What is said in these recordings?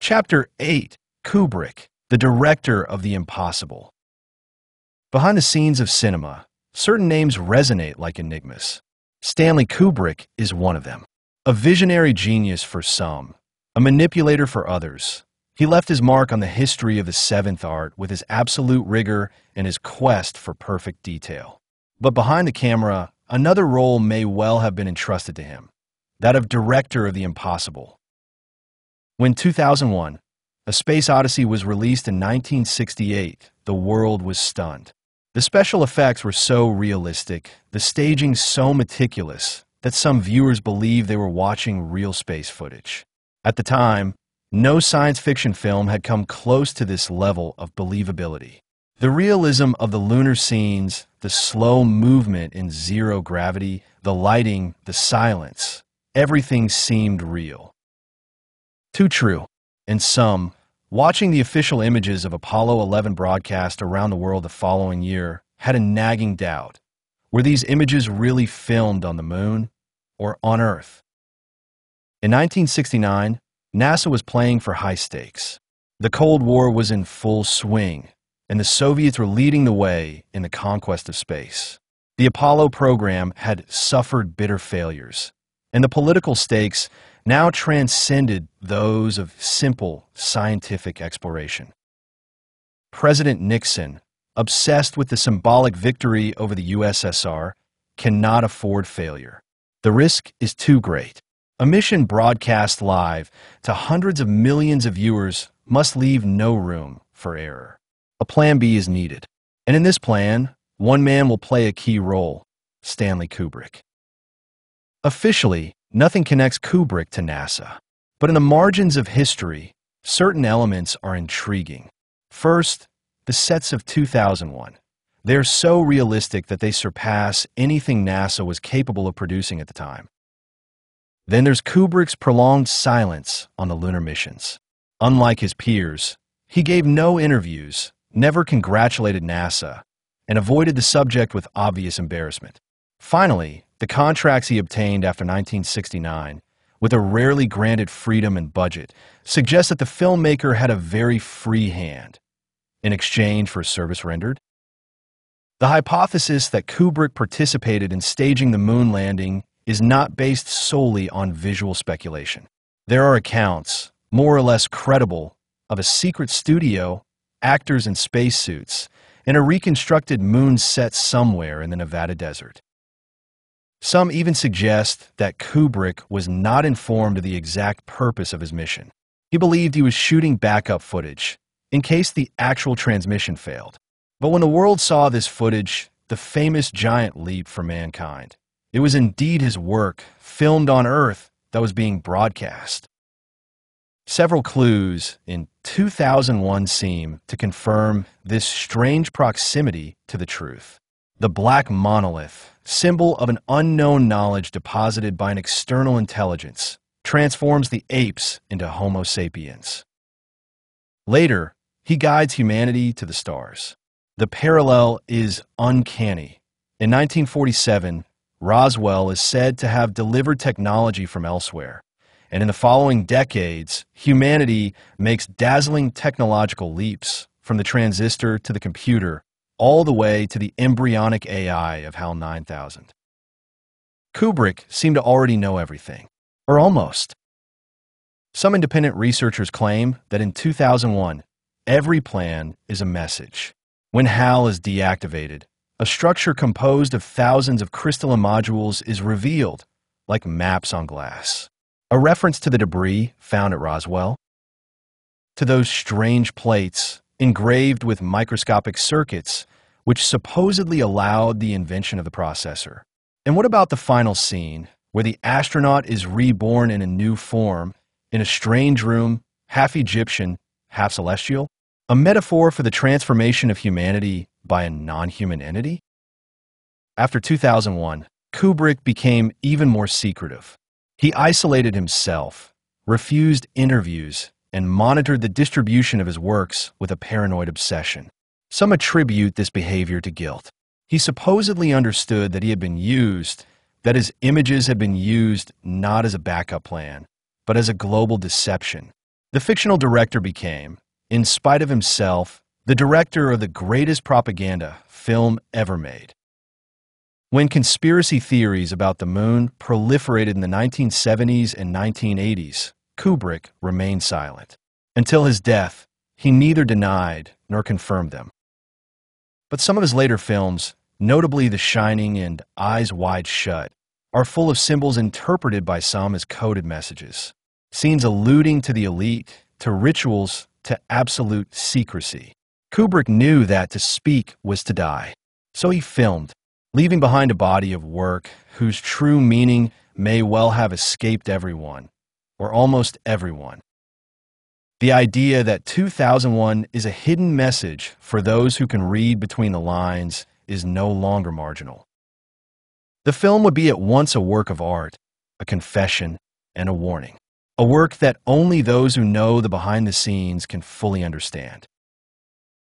Chapter 8. Kubrick, the director of the impossible. Behind the scenes of cinema, certain names resonate like enigmas. Stanley Kubrick is one of them. A visionary genius for some, a manipulator for others. He left his mark on the history of the seventh art with his absolute rigor and his quest for perfect detail. But behind the camera, another role may well have been entrusted to him, that of director of the impossible. When 2001, A Space Odyssey was released in 1968, the world was stunned. The special effects were so realistic, the staging so meticulous, that some viewers believed they were watching real space footage. At the time, no science fiction film had come close to this level of believability. The realism of the lunar scenes, the slow movement in zero gravity, the lighting, the silence, everything seemed real. Too true. And some, watching the official images of Apollo 11 broadcast around the world the following year, had a nagging doubt. Were these images really filmed on the moon or on Earth? In 1969, NASA was playing for high stakes. The Cold War was in full swing, and the Soviets were leading the way in the conquest of space. The Apollo program had suffered bitter failures, and the political stakes now transcended those of simple scientific exploration. President Nixon, obsessed with the symbolic victory over the USSR, cannot afford failure. The risk is too great. A mission broadcast live to hundreds of millions of viewers must leave no room for error. A plan B is needed. And in this plan, one man will play a key role: Stanley Kubrick. Officially, nothing connects Kubrick to NASA. But in the margins of history, certain elements are intriguing. First, the sets of 2001. They're so realistic that they surpass anything NASA was capable of producing at the time. Then there's Kubrick's prolonged silence on the lunar missions. Unlike his peers, he gave no interviews, never congratulated NASA, and avoided the subject with obvious embarrassment. Finally, the contracts he obtained after 1969, with a rarely granted freedom and budget, suggest that the filmmaker had a very free hand in exchange for service rendered. The hypothesis that Kubrick participated in staging the moon landing is not based solely on visual speculation. There are accounts, more or less credible, of a secret studio, actors in spacesuits, and a reconstructed moon set somewhere in the Nevada desert. Some even suggest that Kubrick was not informed of the exact purpose of his mission. He believed he was shooting backup footage, in case the actual transmission failed. But when the world saw this footage, the famous giant leap for mankind, it was indeed his work, filmed on Earth, that was being broadcast. Several clues in 2001 seem to confirm this strange proximity to the truth. The black monolith, symbol of an unknown knowledge deposited by an external intelligence, transforms the apes into Homo sapiens. Later, he guides humanity to the stars. The parallel is uncanny. In 1947, Roswell is said to have delivered technology from elsewhere, and in the following decades, humanity makes dazzling technological leaps from the transistor to the computer, all the way to the embryonic AI of HAL 9000. Kubrick seemed to already know everything, or almost. Some independent researchers claim that in 2001, every plan is a message. When HAL is deactivated, a structure composed of thousands of crystalline modules is revealed, like maps on glass. A reference to the debris found at Roswell, to those strange plates engraved with microscopic circuits which supposedly allowed the invention of the processor. And what about the final scene, where the astronaut is reborn in a new form, in a strange room, half Egyptian, half celestial? A metaphor for the transformation of humanity by a non-human entity? After 2001, Kubrick became even more secretive. He isolated himself, refused interviews, and monitored the distribution of his works with a paranoid obsession. Some attribute this behavior to guilt. He supposedly understood that he had been used, that his images had been used not as a backup plan, but as a global deception. The fictional director became, in spite of himself, the director of the greatest propaganda film ever made. When conspiracy theories about the moon proliferated in the 1970s and 1980s, Kubrick remained silent. Until his death, he neither denied nor confirmed them. But some of his later films, notably The Shining and Eyes Wide Shut, are full of symbols interpreted by some as coded messages. Scenes alluding to the elite, to rituals, to absolute secrecy. Kubrick knew that to speak was to die. So he filmed, leaving behind a body of work whose true meaning may well have escaped everyone, or almost everyone. The idea that 2001 is a hidden message for those who can read between the lines is no longer marginal. The film would be at once a work of art, a confession, and a warning. A work that only those who know the behind the scenes can fully understand.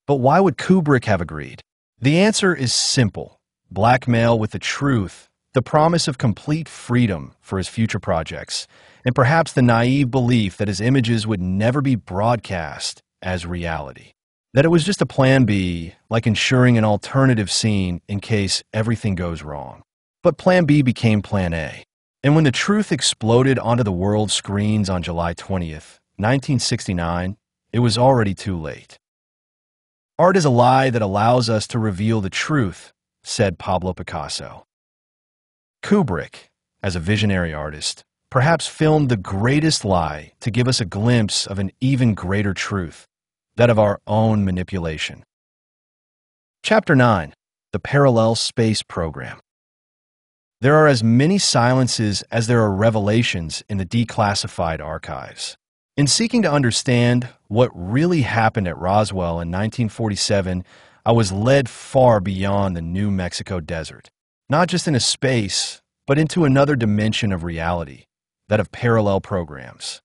But why would Kubrick have agreed? The answer is simple. Blackmail with the truth, the promise of complete freedom for his future projects, and perhaps the naive belief that his images would never be broadcast as reality. That it was just a plan B, like ensuring an alternative scene in case everything goes wrong. But plan B became plan A. And when the truth exploded onto the world's screens on July 20th, 1969, it was already too late. Art is a lie that allows us to reveal the truth, said Pablo Picasso. Kubrick, as a visionary artist, perhaps filmed the greatest lie to give us a glimpse of an even greater truth, that of our own manipulation. Chapter 9. The Parallel Space Program. There are as many silences as there are revelations in the declassified archives. In seeking to understand what really happened at Roswell in 1947, I was led far beyond the New Mexico desert, not just into space, but into another dimension of reality, that of parallel programs.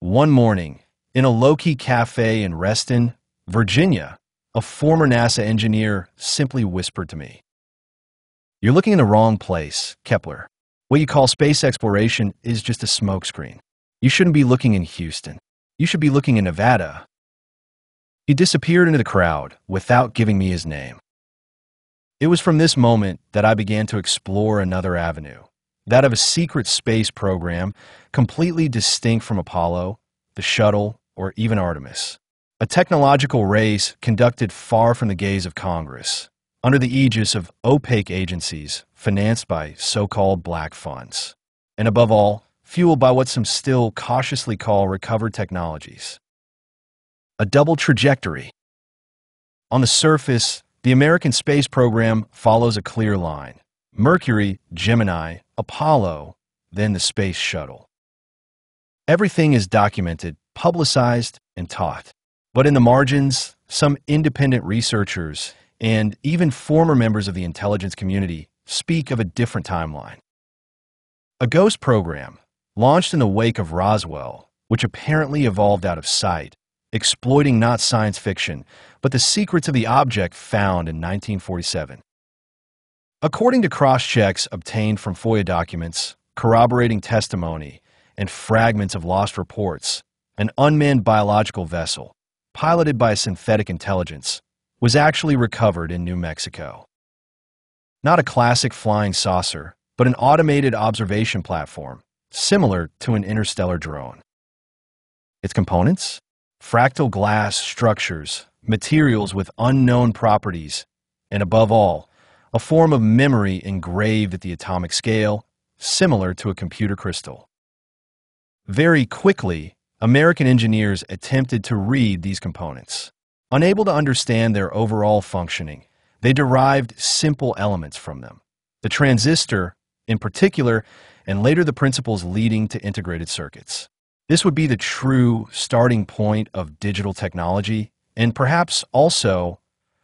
One morning, in a low-key cafe in Reston, Virginia, a former NASA engineer simply whispered to me, "You're looking in the wrong place, Kepler. What you call space exploration is just a smokescreen. You shouldn't be looking in Houston. You should be looking in Nevada." He disappeared into the crowd without giving me his name. It was from this moment that I began to explore another avenue, that of a secret space program completely distinct from Apollo, the shuttle, or even Artemis. A technological race conducted far from the gaze of Congress, under the aegis of opaque agencies financed by so-called black funds, and above all, fueled by what some still cautiously call recovered technologies. A double trajectory. On the surface, the American space program follows a clear line. Mercury, Gemini, Apollo, then the space shuttle. Everything is documented, publicized, and taught. But in the margins, some independent researchers and even former members of the intelligence community speak of a different timeline. A ghost program, launched in the wake of Roswell, which apparently evolved out of sight, exploiting not science fiction, but the secrets of the object found in 1947. According to cross-checks obtained from FOIA documents, corroborating testimony, and fragments of lost reports, an unmanned biological vessel, piloted by synthetic intelligence, was actually recovered in New Mexico. Not a classic flying saucer, but an automated observation platform, similar to an interstellar drone. Its components? Fractal glass structures, materials with unknown properties, and above all, a form of memory engraved at the atomic scale, similar to a computer crystal. Very quickly, American engineers attempted to read these components. Unable to understand their overall functioning, they derived simple elements from them. The transistor, in particular, and later the principles leading to integrated circuits. This would be the true starting point of digital technology, and perhaps also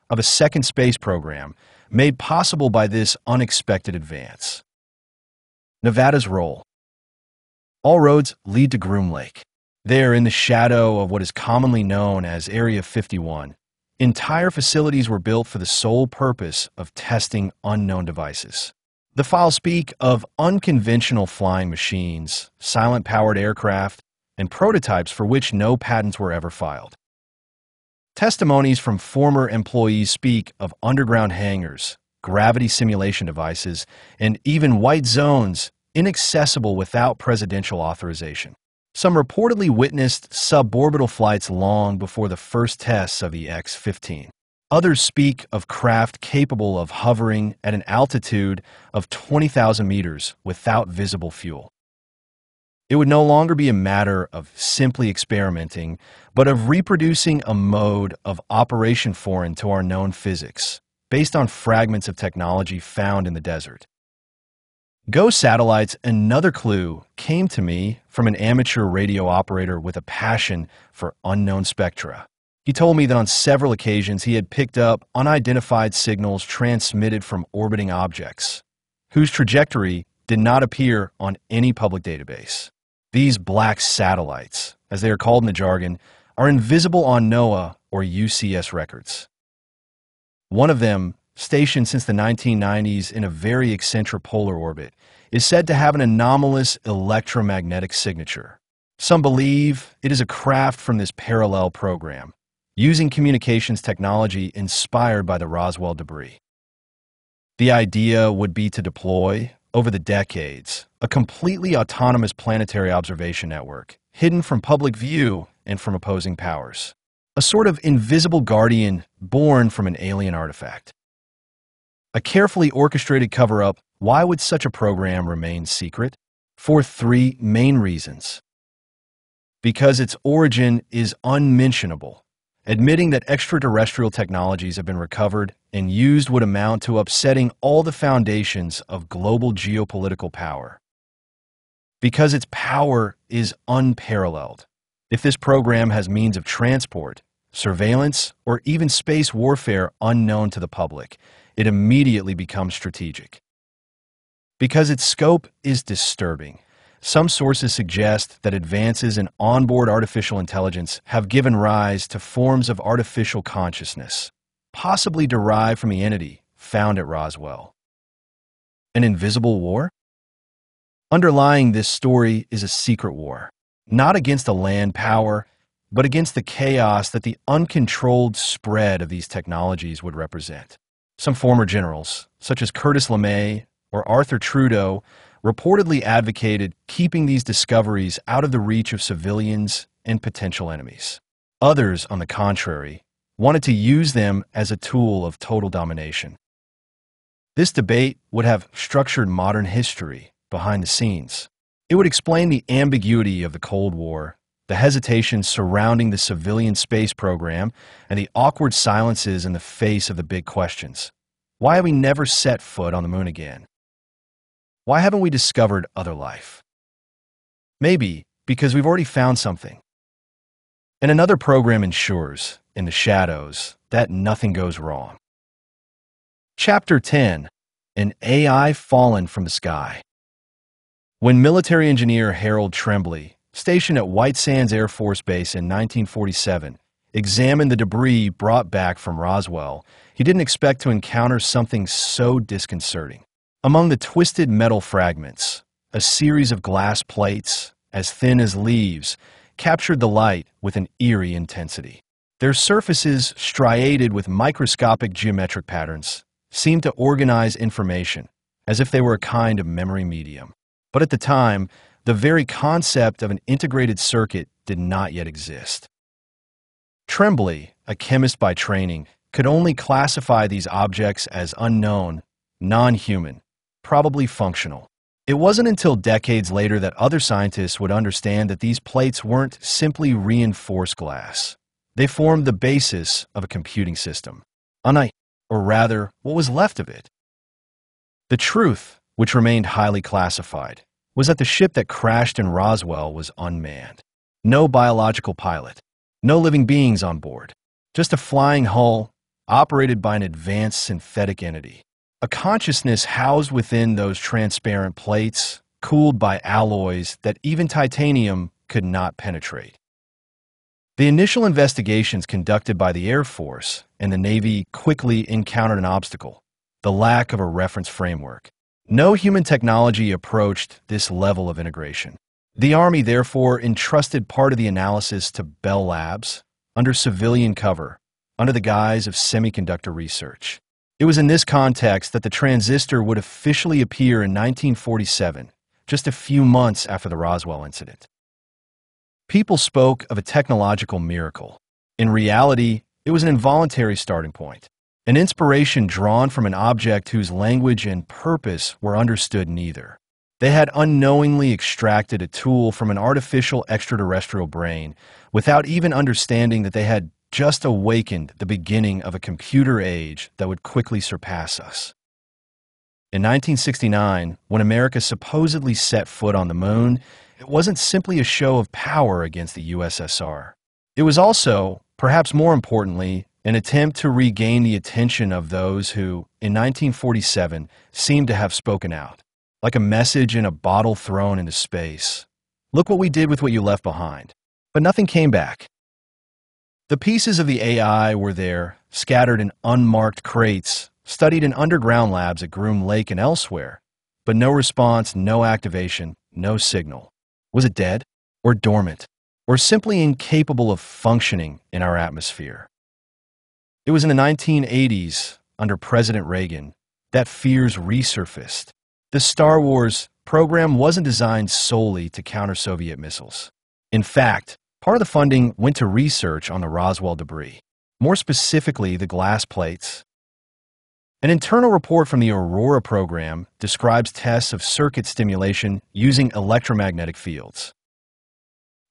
of a second space program made possible by this unexpected advance. Nevada's role. All roads lead to Groom Lake. There, in the shadow of what is commonly known as Area 51, entire facilities were built for the sole purpose of testing unknown devices. The files speak of unconventional flying machines, silent-powered aircraft, and prototypes for which no patents were ever filed. Testimonies from former employees speak of underground hangars, gravity simulation devices, and even white zones inaccessible without presidential authorization. Some reportedly witnessed suborbital flights long before the first tests of the X-15. Others speak of craft capable of hovering at an altitude of 20,000 meters without visible fuel. It would no longer be a matter of simply experimenting, but of reproducing a mode of operation foreign to our known physics, based on fragments of technology found in the desert. Ghost satellites, another clue, came to me from an amateur radio operator with a passion for unknown spectra. He told me that on several occasions he had picked up unidentified signals transmitted from orbiting objects, whose trajectory did not appear on any public database. These black satellites, as they are called in the jargon, are invisible on NOAA or UCS records. One of them, stationed since the 1990s in a very eccentric polar orbit, is said to have an anomalous electromagnetic signature. Some believe it is a craft from this parallel program, using communications technology inspired by the Roswell debris. The idea would be to deploy, over the decades, a completely autonomous planetary observation network, hidden from public view and from opposing powers. A sort of invisible guardian born from an alien artifact. A carefully orchestrated cover-up. Why would such a program remain secret? For three main reasons. Because its origin is unmentionable. Admitting that extraterrestrial technologies have been recovered and used would amount to upsetting all the foundations of global geopolitical power. Because its power is unparalleled. If this program has means of transport, surveillance, or even space warfare unknown to the public, it immediately becomes strategic. Because its scope is disturbing. Some sources suggest that advances in onboard artificial intelligence have given rise to forms of artificial consciousness, possibly derived from the entity found at Roswell. An invisible war? Underlying this story is a secret war, not against a land power, but against the chaos that the uncontrolled spread of these technologies would represent. Some former generals, such as Curtis LeMay or Arthur Trudeau, reportedly advocated keeping these discoveries out of the reach of civilians and potential enemies. Others, on the contrary, wanted to use them as a tool of total domination. This debate would have structured modern history behind the scenes. It would explain the ambiguity of the Cold War, the hesitation surrounding the civilian space program, and the awkward silences in the face of the big questions. Why have we never set foot on the moon again? Why haven't we discovered other life? Maybe because we've already found something. And another program ensures, in the shadows, that nothing goes wrong. Chapter 10. An AI Fallen from the Sky. When military engineer Harold Tremblay, stationed at White Sands Air Force Base in 1947, examined the debris brought back from Roswell, he didn't expect to encounter something so disconcerting. Among the twisted metal fragments, a series of glass plates, as thin as leaves, captured the light with an eerie intensity. Their surfaces, striated with microscopic geometric patterns, seemed to organize information, as if they were a kind of memory medium. But at the time, the very concept of an integrated circuit did not yet exist. Tremblay, a chemist by training, could only classify these objects as unknown, non-human, probably functional. It wasn't until decades later that other scientists would understand that these plates weren't simply reinforced glass. They formed the basis of a computing system, or rather, what was left of it. The truth, which remained highly classified, was that the ship that crashed in Roswell was unmanned. No biological pilot, no living beings on board, just a flying hull operated by an advanced synthetic entity. A consciousness housed within those transparent plates, cooled by alloys that even titanium could not penetrate. The initial investigations conducted by the Air Force and the Navy quickly encountered an obstacle: the lack of a reference framework. No human technology approached this level of integration. The Army therefore entrusted part of the analysis to Bell Labs, under civilian cover, under the guise of semiconductor research. It was in this context that the transistor would officially appear in 1947, just a few months after the Roswell incident. People spoke of a technological miracle. In reality, it was an involuntary starting point, an inspiration drawn from an object whose language and purpose were understood neither. They had unknowingly extracted a tool from an artificial extraterrestrial brain without even understanding that they had just awakened the beginning of a computer age that would quickly surpass us. In 1969, when America supposedly set foot on the moon, it wasn't simply a show of power against the USSR. It was also, perhaps more importantly, an attempt to regain the attention of those who, in 1947, seemed to have spoken out, like a message in a bottle thrown into space. Look what we did with what you left behind. But nothing came back. The pieces of the AI were there, scattered in unmarked crates, studied in underground labs at Groom Lake and elsewhere, but no response, no activation, no signal. Was it dead, or dormant, or simply incapable of functioning in our atmosphere? It was in the 1980s, under President Reagan, that fears resurfaced. The Star Wars program wasn't designed solely to counter Soviet missiles. In fact, part of the funding went to research on the Roswell debris, more specifically the glass plates. An internal report from the Aurora program describes tests of circuit stimulation using electromagnetic fields.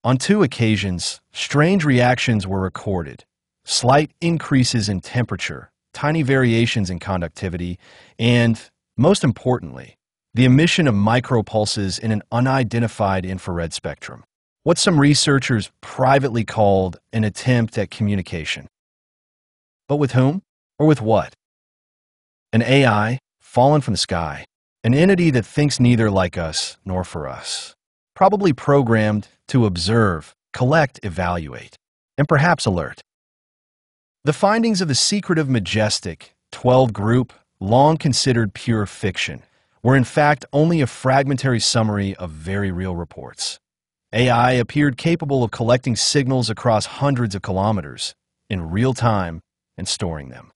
On 2 occasions, strange reactions were recorded, slight increases in temperature, tiny variations in conductivity, and, most importantly, the emission of micropulses in an unidentified infrared spectrum, what some researchers privately called an attempt at communication. But with whom, or with what? An AI, fallen from the sky, an entity that thinks neither like us nor for us, probably programmed to observe, collect, evaluate, and perhaps alert. The findings of the secretive Majestic 12 group, long considered pure fiction, were in fact only a fragmentary summary of very real reports. AI appeared capable of collecting signals across hundreds of kilometers in real time and storing them.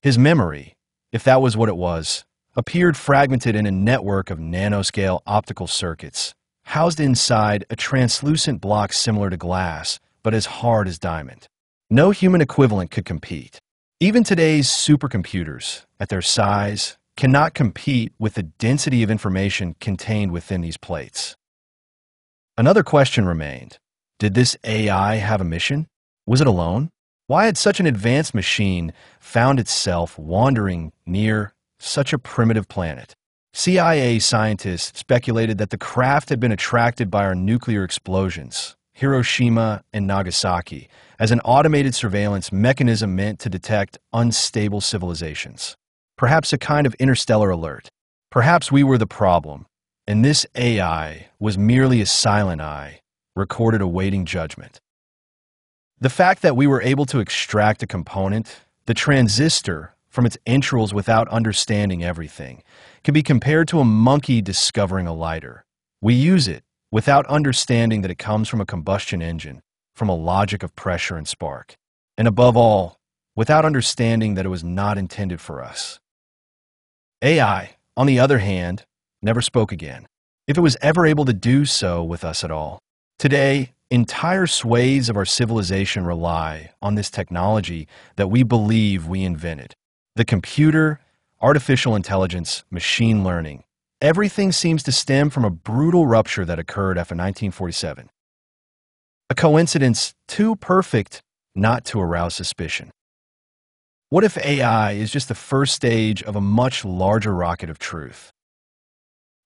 His memory, if that was what it was, appeared fragmented in a network of nanoscale optical circuits, housed inside a translucent block similar to glass, but as hard as diamond. No human equivalent could compete. Even today's supercomputers, at their size, cannot compete with the density of information contained within these plates. Another question remained. Did this AI have a mission? Was it alone? Why had such an advanced machine found itself wandering near such a primitive planet? CIA scientists speculated that the craft had been attracted by our nuclear explosions, Hiroshima and Nagasaki, as an automated surveillance mechanism meant to detect unstable civilizations. Perhaps a kind of interstellar alert. Perhaps we were the problem, and this AI was merely a silent eye, recorded awaiting judgment. The fact that we were able to extract a component, the transistor, from its entrails without understanding everything, can be compared to a monkey discovering a lighter. We use it without understanding that it comes from a combustion engine, from a logic of pressure and spark, and above all, without understanding that it was not intended for us. AI, on the other hand, never spoke again, if it was ever able to do so with us at all. Today, entire swathes of our civilization rely on this technology that we believe we invented. The computer, artificial intelligence, machine learning, everything seems to stem from a brutal rupture that occurred after 1947. A coincidence too perfect not to arouse suspicion. What if AI is just the first stage of a much larger rocket of truth?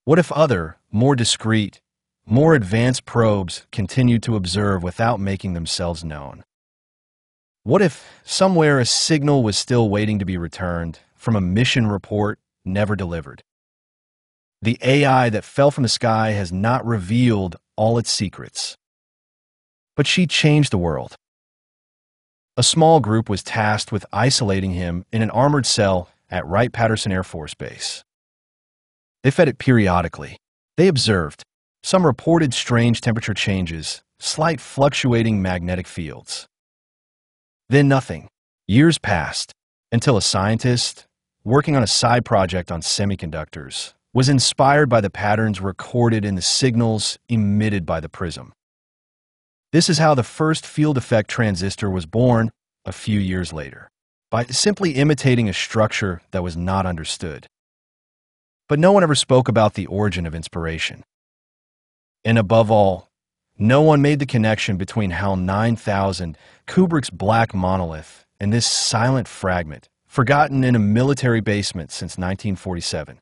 What if other, more discreet, more advanced probes continue to observe without making themselves known? What if somewhere a signal was still waiting to be returned from a mission report never delivered? The AI that fell from the sky has not revealed all its secrets, but she changed the world. A small group was tasked with isolating him in an armored cell at Wright-Patterson Air Force Base. They fed it periodically. They observed. Some reported strange temperature changes, slight fluctuating magnetic fields. Then nothing. Years passed until a scientist, working on a side project on semiconductors, was inspired by the patterns recorded in the signals emitted by the prism. This is how the first field effect transistor was born a few years later, by simply imitating a structure that was not understood. But no one ever spoke about the origin of inspiration. And above all, no one made the connection between HAL 9000, Kubrick's black monolith, and this silent fragment, forgotten in a military basement since 1947.